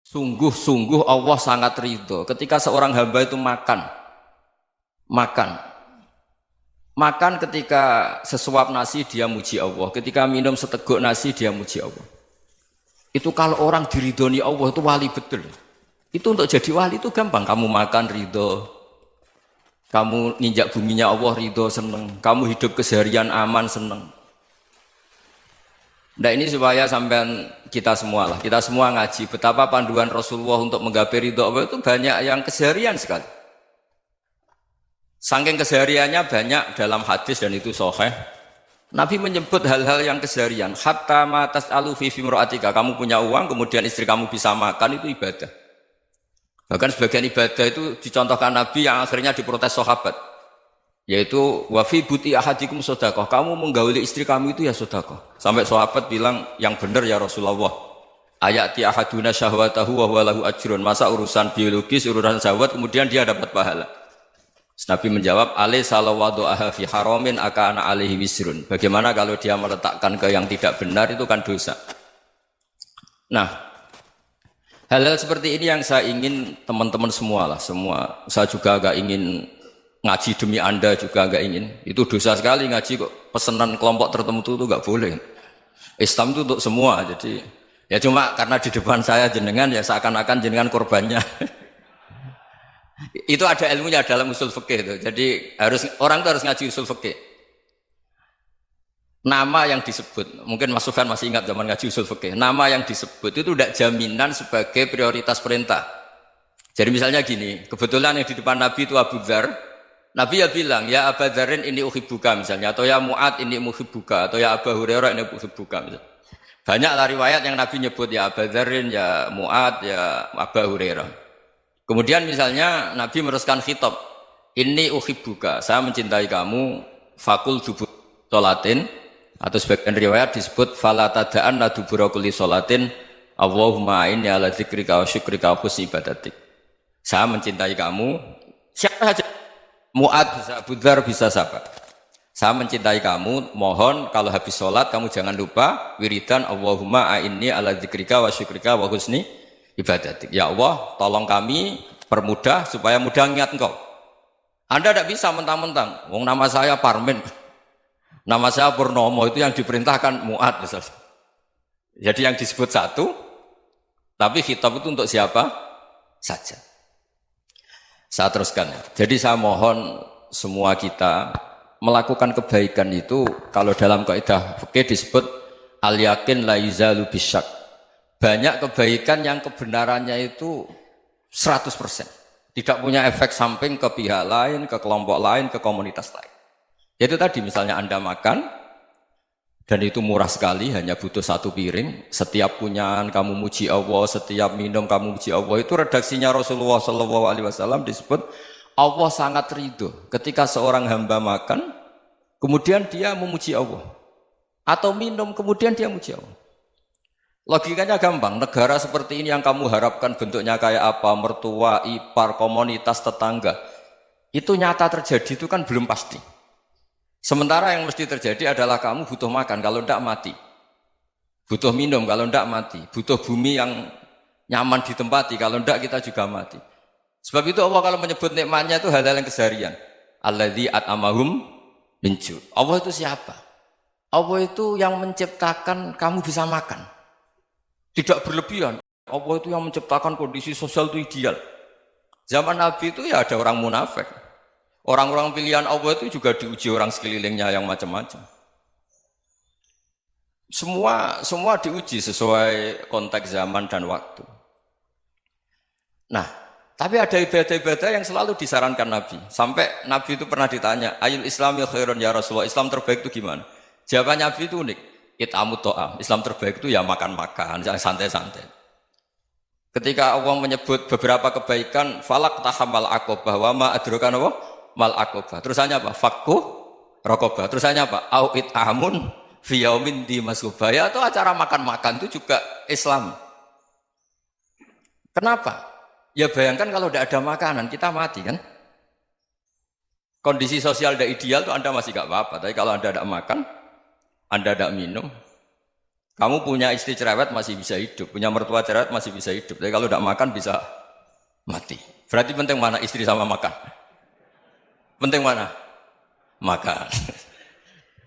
Sungguh-sungguh Allah sangat ridho ketika seorang hamba itu makan. Makan ketika sesuap nasi dia muji Allah, ketika minum seteguk nasi dia muji Allah. Itu kalau orang diridhoni Allah itu wali betul. Itu untuk jadi wali itu gampang. Kamu makan ridho, kamu ninjak buminya Allah ridho seneng, kamu hidup keseharian aman seneng. Nah ini supaya sampean kita semua ngaji betapa panduan Rasulullah untuk menggapai ridho Allah itu banyak yang keseharian sekali. Saking kesehariannya banyak dalam hadis dan itu sahih. Nabi menyebut hal-hal yang keseharian. Hatta ma tas'alu fi imra'atika, kamu punya uang kemudian istri kamu bisa makan itu ibadah. Bahkan sebagian ibadah itu dicontohkan Nabi yang akhirnya diprotes sahabat. Yaitu wafi buti ahadikum sodakoh, kamu menggauli istri kamu itu ya sodakoh. Sampai sahabat bilang yang benar ya Rasulullah. Ayati ahaduna syahwatahu wa huwa lahu ajrun. Masa urusan biologis, urusan syahwat kemudian dia dapat pahala. Nabi menjawab, alaysa lawadu'aha fi haramin akana alaihi wisrun. Bagaimana kalau dia meletakkan ke yang tidak benar itu kan dosa. Nah, hal-hal seperti ini yang saya ingin teman-teman semua. Saya juga agak ingin ngaji demi Anda juga agak ingin. Itu dosa sekali ngaji kok pesanan kelompok tertentu itu enggak boleh. Islam itu untuk semua. Jadi ya cuma karena di depan saya jenengan ya seakan-akan jenengan korbannya. Itu ada ilmunya dalam usul fikih itu. Jadi orang itu harus ngaji usul fikih. Nama yang disebut, mungkin Mas Sufyan masih ingat zaman ngaji usul fikih. Nama yang disebut itu tidak jaminan sebagai prioritas perintah. Jadi misalnya gini, kebetulan yang di depan Nabi itu Abu Dzar. Nabi ya bilang, ya Aba Dzarin ini uhibbuka misalnya, atau ya Mu'ad ini uhibbuka, atau ya Aba Hurairah ini uhibbuka misalnya. Banyaklah riwayat yang Nabi nyebut ya Aba Dzarin, ya Mu'ad, ya Aba Hurairah. Kemudian misalnya Nabi meneruskan khitab, ini uhibbuka, saya mencintai kamu, fakul dubur sholatin, atau sebagian riwayat disebut falatadaan la dubura kulli sholatin, Allahumma inni ala dzikrika wa syukrika wa husni ibadatik. Saya mencintai kamu, siapa saja. Mu'ad bisa, Abu Dzar bisa siapa? Saya mencintai kamu, mohon kalau habis sholat kamu jangan lupa wiridan Allahumma a'inni ala dzikrika wa syukrika wa husni ibadatik. Ya Allah, tolong kami permudah supaya mudah ingat engkau. Anda tidak bisa mentang-mentang, wong nama saya Parmin, nama saya Purnomo, itu yang diperintahkan Mu'ad misalnya. Jadi yang disebut satu, tapi khitab itu untuk siapa saja. Saya teruskan. Jadi saya mohon semua kita melakukan kebaikan itu kalau dalam kaidah fikih disebut al yakin la yuzalu bisyak. Banyak kebaikan yang kebenarannya itu 100%. Tidak punya efek samping ke pihak lain, ke kelompok lain, ke komunitas lain. Yaitu tadi misalnya Anda makan dan itu murah sekali, hanya butuh satu piring. Setiap punyaan kamu muji Allah, setiap minum kamu muji Allah. Itu redaksinya Rasulullah SAW disebut Allah sangat ridho ketika seorang hamba makan, kemudian dia memuji Allah. Atau minum, kemudian dia muji Allah. Logikanya gampang, negara seperti ini yang kamu harapkan bentuknya kayak apa, mertua, ipar, komunitas, tetangga. Itu nyata terjadi, itu kan belum pasti. Sementara yang mesti terjadi adalah kamu butuh makan, kalau tidak mati. Butuh minum, kalau tidak mati. Butuh bumi yang nyaman ditempati, kalau tidak kita juga mati. Sebab itu Allah kalau menyebut nikmatnya itu hal-hal yang keseharian. Alladzi at'amahum min ju'. Allah itu siapa? Allah itu yang menciptakan kamu bisa makan. Tidak berlebihan. Allah itu yang menciptakan kondisi sosial itu ideal. Zaman Nabi itu ya ada orang munafik. Orang-orang pilihan Allah itu juga diuji orang sekelilingnya yang macam-macam. Semua diuji sesuai konteks zaman dan waktu. Nah, tapi ada ibadah-ibadah yang selalu disarankan Nabi. Sampai Nabi itu pernah ditanya, ayul islami khairun ya Rasulullah, Islam terbaik itu gimana? Jawaban Nabi itu unik. It'amut to'am. Islam terbaik itu ya makan-makan, yang santai-santai. Ketika Allah menyebut beberapa kebaikan, falak tahamal aqobah wa ma adrokan Allah mal aqobah. Terusannya apa? Fakku rokobah. Terusannya apa? Au it'amun fi yaumin di masubah. Ya, itu acara makan-makan itu juga Islam. Kenapa? Ya bayangkan kalau tidak ada makanan, kita mati kan? Kondisi sosial tidak ideal itu Anda masih gak apa-apa. Tapi kalau Anda tidak makan, Anda tidak minum, Kamu punya istri cerewet masih bisa hidup, punya mertua cerewet masih bisa hidup. Tapi kalau tidak makan bisa mati. Berarti penting mana istri sama makan? Penting mana? Makan.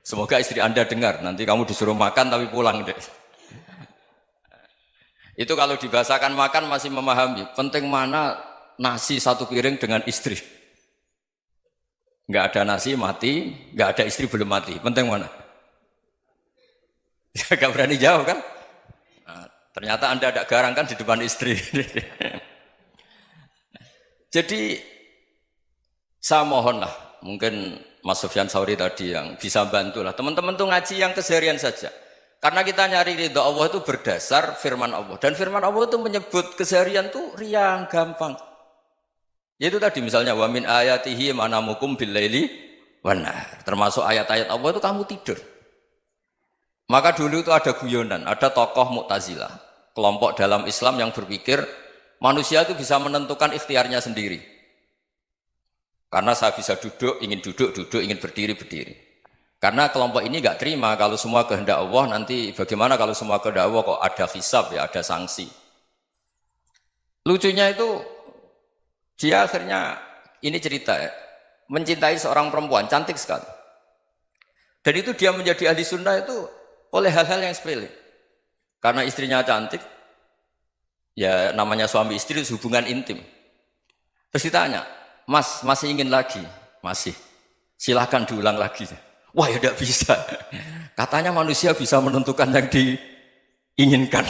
Semoga istri Anda dengar, nanti kamu disuruh makan tapi pulang deh. Itu kalau dibahasakan makan masih memahami. Penting mana nasi satu piring dengan istri. Nggak ada nasi mati, nggak ada istri belum mati. Penting mana? Gak berani jawab kan? Nah, ternyata Anda ada garang kan di depan istri. Jadi saya mohonlah, mungkin Mas Sufyan Sauri tadi yang bisa bantulah. Teman-teman tuh ngaji yang keseharian saja. Karena kita nyari ridha Allah itu berdasar firman Allah. Dan firman Allah itu menyebut keseharian tuh riang, gampang. Yaitu tadi misalnya wa min ayatihi manamukum billaili wan nahar. Termasuk ayat-ayat Allah itu kamu tidur. Maka dulu itu ada guyonan, ada tokoh Mu'tazilah, kelompok dalam Islam yang berpikir manusia itu bisa menentukan ikhtiarnya sendiri. Karena saya bisa duduk, ingin berdiri, berdiri. Karena kelompok ini nggak terima kalau semua kehendak Allah, nanti bagaimana kalau semua kehendak Allah kok ada hisab ya, ada sanksi. Lucunya itu dia akhirnya, ini cerita ya, mencintai seorang perempuan, cantik sekali. Dan itu dia menjadi ahli sunnah itu oleh hal-hal yang sepele. Karena istrinya cantik, ya namanya suami istri hubungan intim. Terus ditanya, Mas, masih ingin lagi? Masih. Silahkan diulang lagi. Wah ya tidak bisa. Katanya manusia bisa menentukan yang diinginkan.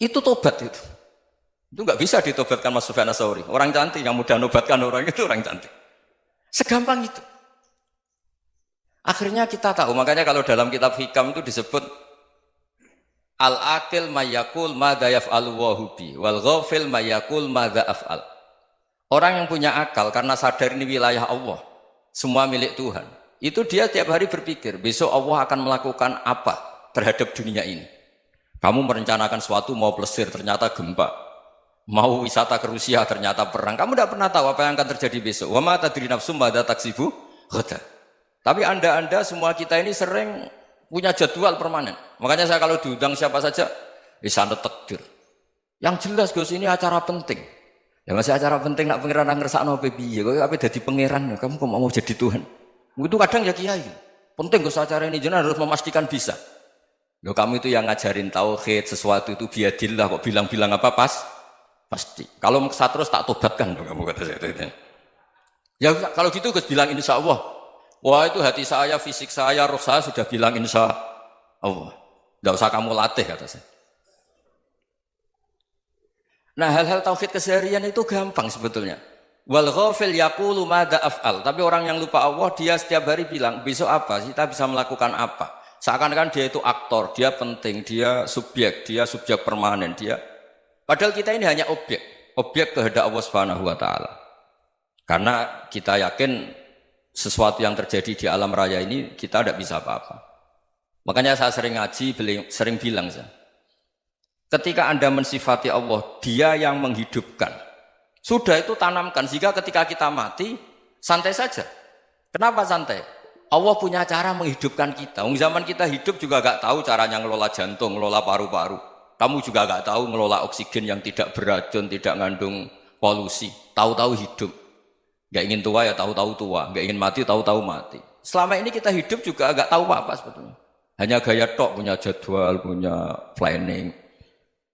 Itu tobat itu. Itu nggak bisa ditobatkan Mas Sufyan Ats-Tsauri. Orang cantik yang mudah nobatkan orang itu orang cantik. Segampang itu. Akhirnya kita tahu, makanya kalau dalam kitab Hikam itu disebut al-aqil mayyakul madza yaf'alu wa hubi wal ghafil mayyakul madza af'al. Orang yang punya akal karena sadar ini wilayah Allah, semua milik Tuhan. Itu dia tiap hari berpikir, besok Allah akan melakukan apa terhadap dunia ini. Kamu merencanakan sesuatu mau plesir, ternyata gempa. Mau wisata ke Rusia, ternyata perang. Kamu tidak pernah tahu apa yang akan terjadi besok. Wa ma tadri nafsum madza taksibu ghadan. Tapi anda semua kita ini sering punya jadwal permanen. Makanya saya kalau diundang siapa saja, sana takdir. Yang jelas Gus ini acara penting. Ya masih acara penting nak pangeran ngersakno piye? Kok ape dadi pangeran? Kamu kok mau jadi Tuhan? Itu kadang ya kiai. Penting Gus acara ini jenengan harus memastikan bisa. Loh kamu itu yang ngajarin tauhid, sesuatu itu biadillah kok bilang-bilang apa pasti. Kalau maksa terus tak tobatkan loh kamu kata saya. Ya kalau gitu Gus bilang insya Allah. Wah itu hati saya, fisik saya, roh saya sudah bilang insya Allah. Tidak usah kamu latih kata saya. Nah hal-hal tauhid keseharian itu gampang sebetulnya. Wal ghafil yaqulu madza af'al. Tapi orang yang lupa Allah dia setiap hari bilang besok apa? Kita bisa melakukan apa? Seakan-akan dia itu aktor, dia penting, dia subjek permanen, dia. Padahal kita ini hanya objek kehendak Allah Subhanahu wa taala. Karena kita yakin sesuatu yang terjadi di alam raya ini kita tidak bisa apa-apa. Makanya saya sering ngaji, sering bilang saya, ketika Anda mensifati Allah, Dia yang menghidupkan. Sudah itu tanamkan sehingga ketika kita mati santai saja. Kenapa santai? Allah punya cara menghidupkan kita. Zaman kita hidup juga gak tahu caranya ngelola jantung, ngelola paru-paru. Kamu juga gak tahu ngelola oksigen yang tidak beracun, tidak ngandung polusi. Tahu-tahu hidup. Gak ingin tua ya tahu-tahu tua, gak ingin mati tahu-tahu mati. Selama ini kita hidup juga gak tahu apa-apa sebetulnya. Hanya gaya tok, punya jadwal, punya planning.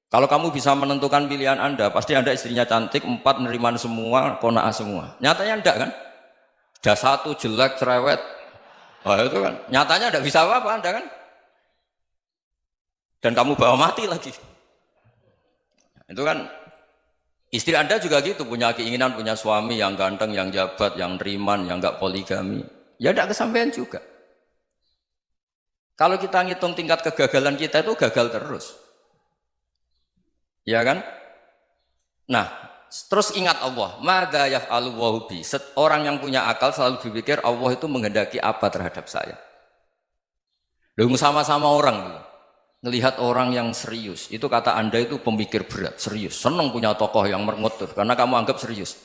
Kalau kamu bisa menentukan pilihan Anda, pasti Anda istrinya cantik, 4 neriman semua, kona'ah semua. Nyatanya enggak kan? Ada 1 jelek, cerewet. Wah itu kan, nyatanya enggak bisa apa-apa Anda kan? Dan kamu bawa mati lagi. Itu kan, istri Anda juga gitu, punya keinginan, punya suami yang ganteng, yang jabat, yang neriman, yang enggak poligami. Ya enggak kesampaian juga. Kalau kita ngitung tingkat kegagalan kita itu gagal terus. Ya kan? Nah, terus ingat Allah, madza yaf'alu wa bi. Orang yang punya akal selalu berpikir Allah itu menghendaki apa terhadap saya. Lalu sama-sama orang melihat orang yang serius, itu kata Anda itu pemikir berat, serius, senang punya tokoh yang merengut karena kamu anggap serius.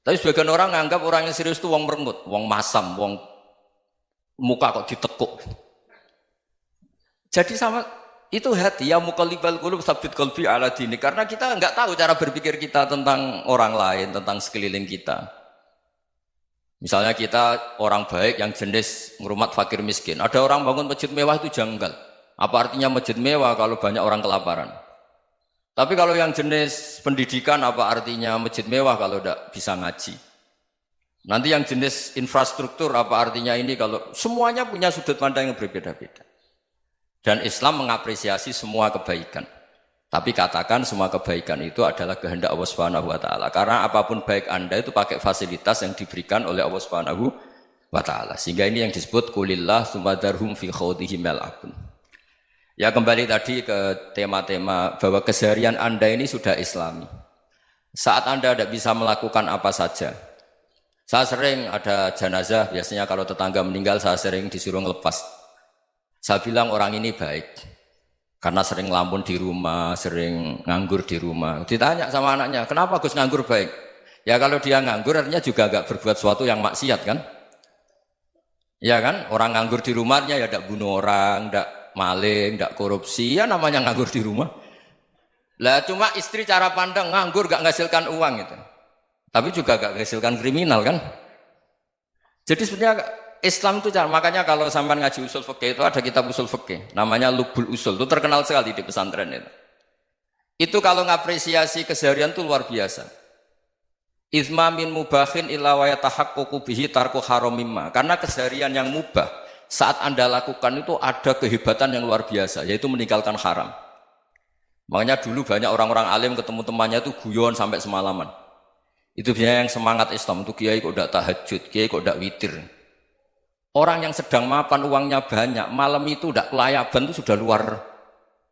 Tapi sebagian orang menganggap orang yang serius itu wong merengut, wong masam, wong muka kok ditekuk. Jadi sama Itu hati ya muqallibal qulub tsabbit qalbi ala dini, karena kita enggak tahu cara berpikir kita tentang orang lain, tentang sekeliling kita. Misalnya kita orang baik yang jenis ngurmat fakir miskin. Ada orang bangun masjid mewah itu janggal. Apa artinya masjid mewah kalau banyak orang kelaparan? Tapi kalau yang jenis pendidikan, apa artinya masjid mewah kalau tidak bisa ngaji? Nanti yang jenis infrastruktur, apa artinya ini kalau semuanya punya sudut pandang yang berbeda-beda. Dan Islam mengapresiasi semua kebaikan. Tapi katakan semua kebaikan itu adalah kehendak Allah Subhanahu wa taala. Karena apapun baik Anda itu pakai fasilitas yang diberikan oleh Allah Subhanahu wa taala. Sehingga ini yang disebut qulillah sumadarhum fi khawdihim yal'abun. Ya kembali tadi ke tema-tema bahwa keseharian Anda ini sudah Islami. Saat Anda tidak bisa melakukan apa saja. Saya sering ada jenazah, biasanya kalau tetangga meninggal saya sering disuruh ngelepas. Saya bilang orang ini baik karena sering ngelamun di rumah, sering nganggur di rumah. Ditanya sama anaknya, kenapa Gus nganggur baik? Ya kalau dia nganggur artinya juga agak berbuat sesuatu yang maksiat kan? Ya kan? Orang nganggur di rumahnya ya tidak bunuh orang, tidak maling, tidak korupsi, ya namanya nganggur di rumah. Lah cuma istri cara pandang nganggur gak menghasilkan uang itu. Tapi juga gak menghasilkan kriminal kan? Jadi sebenarnya Islam itu cara, makanya kalau sampai ngaji usul fikih itu ada kitab usul fikih, namanya Lubul Usul, itu terkenal sekali di pesantren itu. Itu kalau ngapresiasi keseharian itu luar biasa. Izma min mubahin illa wa yatahaqqaqu bihi tarku haramimma. Karena keseharian yang mubah saat Anda lakukan itu ada kehebatan yang luar biasa, yaitu meninggalkan haram. Makanya dulu banyak orang-orang alim ketemu temannya itu guyon sampai semalaman. Itu biasanya yang semangat Islam itu kiai kok tidak tahajud, kiai kok tidak witir. Orang yang sedang mapan uangnya banyak, malam itu tidak kelayaban itu sudah luar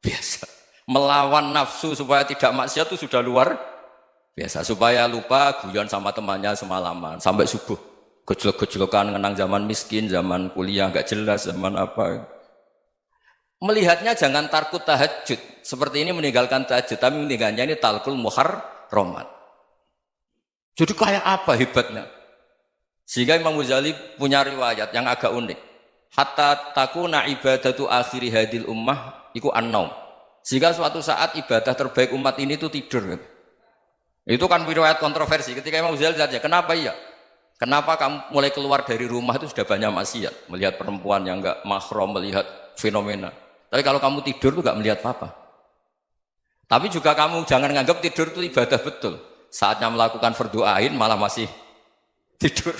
biasa. Melawan nafsu supaya tidak maksiat itu sudah luar biasa. Supaya lupa guyon sama temannya semalaman sampai subuh. Gejlok-gejlokan ngenang zaman miskin, zaman kuliah nggak jelas, zaman apa. Melihatnya jangan takut tahajud. Seperti ini meninggalkan tahajud, tapi meninggalnya ini talqul muharramat. Jadi kayak apa hebatnya? Sehingga Imam Ghazali punya riwayat yang agak unik. Hatta takuna ibadatu akhiri hadil ummah iku an-naum. Sehingga suatu saat ibadah terbaik umat ini itu tidur. Itu kan riwayat kontroversi. Ketika Imam Ghazali tanya, kenapa iya? Kenapa kamu mulai keluar dari rumah itu sudah banyak maksiat? Melihat perempuan yang enggak mahram, melihat fenomena. Tapi kalau kamu tidur itu enggak melihat apa-apa. Tapi juga kamu jangan menganggap tidur itu ibadah betul. Saatnya melakukan fardhu ain malah masih tidur.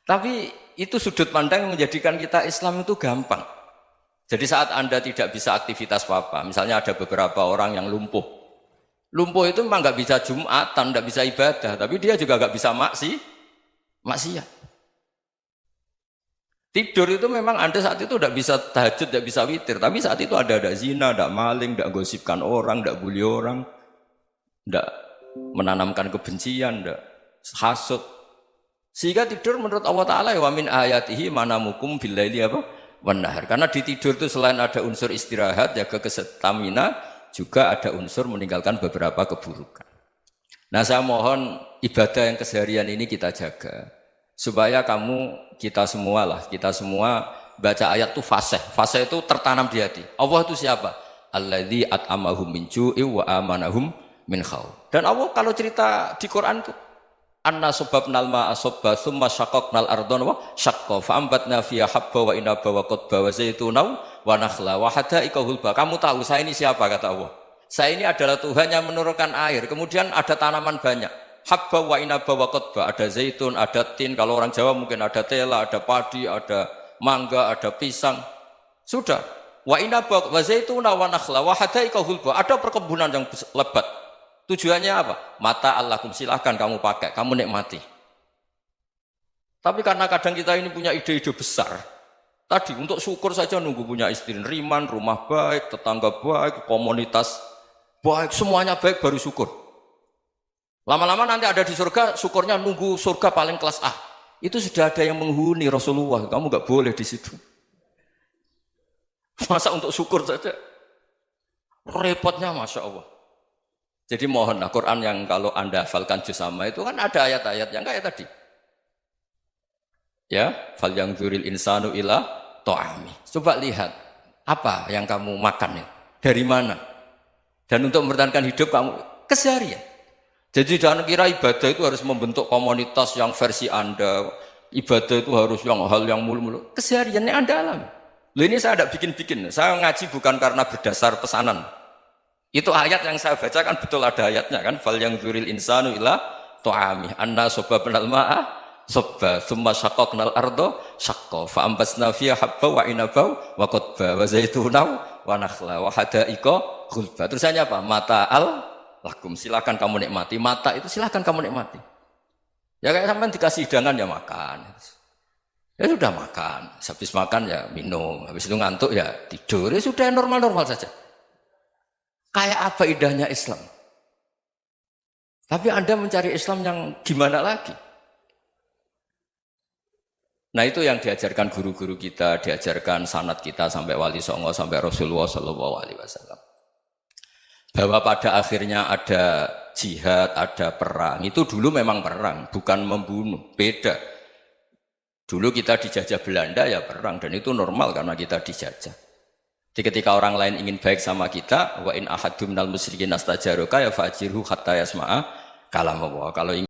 Tapi itu sudut pandang yang menjadikan kita Islam itu gampang. Jadi saat Anda tidak bisa aktivitas apa-apa, misalnya ada beberapa orang yang lumpuh. Lumpuh itu memang nggak bisa Jumatan, nggak bisa ibadah, tapi dia juga nggak bisa maksiat. Tidur itu memang Anda saat itu tidak bisa tahajud, tidak bisa witir, tapi saat itu ada zina, ada maling, tidak gosipkan orang, tidak bully orang, tidak menanamkan kebencian, tidak hasud. Sehingga tidur menurut Allah Ta'ala wa min ayatihi manamukum billaili apa? Wan nahar. Karena di tidur itu selain ada unsur istirahat, jaga kestamina, juga ada unsur meninggalkan beberapa keburukan. Nah saya mohon ibadah yang keseharian ini kita jaga. Supaya kita semua baca ayat itu fasih. Fasih itu tertanam di hati. Allah itu siapa? Alladzi at'amahum min ju'i wa amanahum min khauf. Dan Allah kalau cerita di Quran itu anna subabnal ma'a subba thumma syaqaqnal ardhan wa syaqqa fa ambatna fiha habba wa inaba wa qadba wa zaituna wa nakhla wa hadaika hulba. Kamu tahu saya ini siapa kata Allah? Saya ini adalah Tuhan yang menurunkan air, kemudian ada tanaman banyak. Habba wa inaba wa qadba, ada zaitun, ada tin, kalau orang Jawa mungkin ada tela, ada padi, ada mangga, ada pisang. Sudah. Wa inaba wa zaituna wa nakhla wa hadaika hulba. Ada perkebunan yang lebat. Tujuannya apa? Mata Allahkum, silahkan kamu pakai, kamu nikmati. Tapi karena kadang kita ini punya ide-ide besar. Tadi untuk syukur saja nunggu punya istri riman, rumah baik, tetangga baik, komunitas baik, semuanya baik baru syukur. Lama-lama nanti ada di surga, syukurnya nunggu surga paling kelas A. Itu sudah ada yang menghuni Rasulullah, kamu nggak boleh di situ. Masa untuk syukur saja? Repotnya Masya Allah. Jadi mohonlah Quran yang kalau Anda hafalkan juz sama itu kan ada ayat-ayat yang kayak tadi. Ya, fal yang dzuril insanu ila ta'ami. Coba lihat. Apa yang kamu makan ya? Dari mana? Dan untuk mempertahankan hidup kamu keseharian. Jadi jangan kira ibadah itu harus membentuk komunitas yang versi Anda. Ibadah itu harus yang hal yang mulu-mulu. Kesehariannya Anda alami. Loh ini saya tidak bikin-bikin. Saya ngaji bukan karena berdasar pesanan. Itu ayat yang saya baca kan betul ada ayatnya kan. Fal yang dzuril insanu ila tu'ami anna soba penal ma'a soba thumma syaqaqnal ardo syaqqa fa ambasna fiha habba wa inaba wa qadba wa zaituna wa nakhla wa hadaika ghulba. Terusannya apa? Mata'al lakum, silakan kamu nikmati. Mata itu silakan kamu nikmati. Ya kayak sampean dikasih hidangan ya makan. Ya sudah makan, habis makan ya minum, habis itu ngantuk ya tidur. Ya sudah normal-normal saja. Kayak apa indahnya Islam? Tapi Anda mencari Islam yang gimana lagi? Nah itu yang diajarkan guru-guru kita, diajarkan sanad kita sampai Wali Songo, sampai Rasulullah SAW. Bahwa pada akhirnya ada jihad, ada perang. Itu dulu memang perang, bukan membunuh. Beda. Dulu kita dijajah Belanda ya perang, dan itu normal karena kita dijajah. Jadi ketika orang lain ingin baik sama kita, wa in ahadum minal musyrikin astajaroka ya fa'jirhu hatta yasma'a kalam Allah. Kalau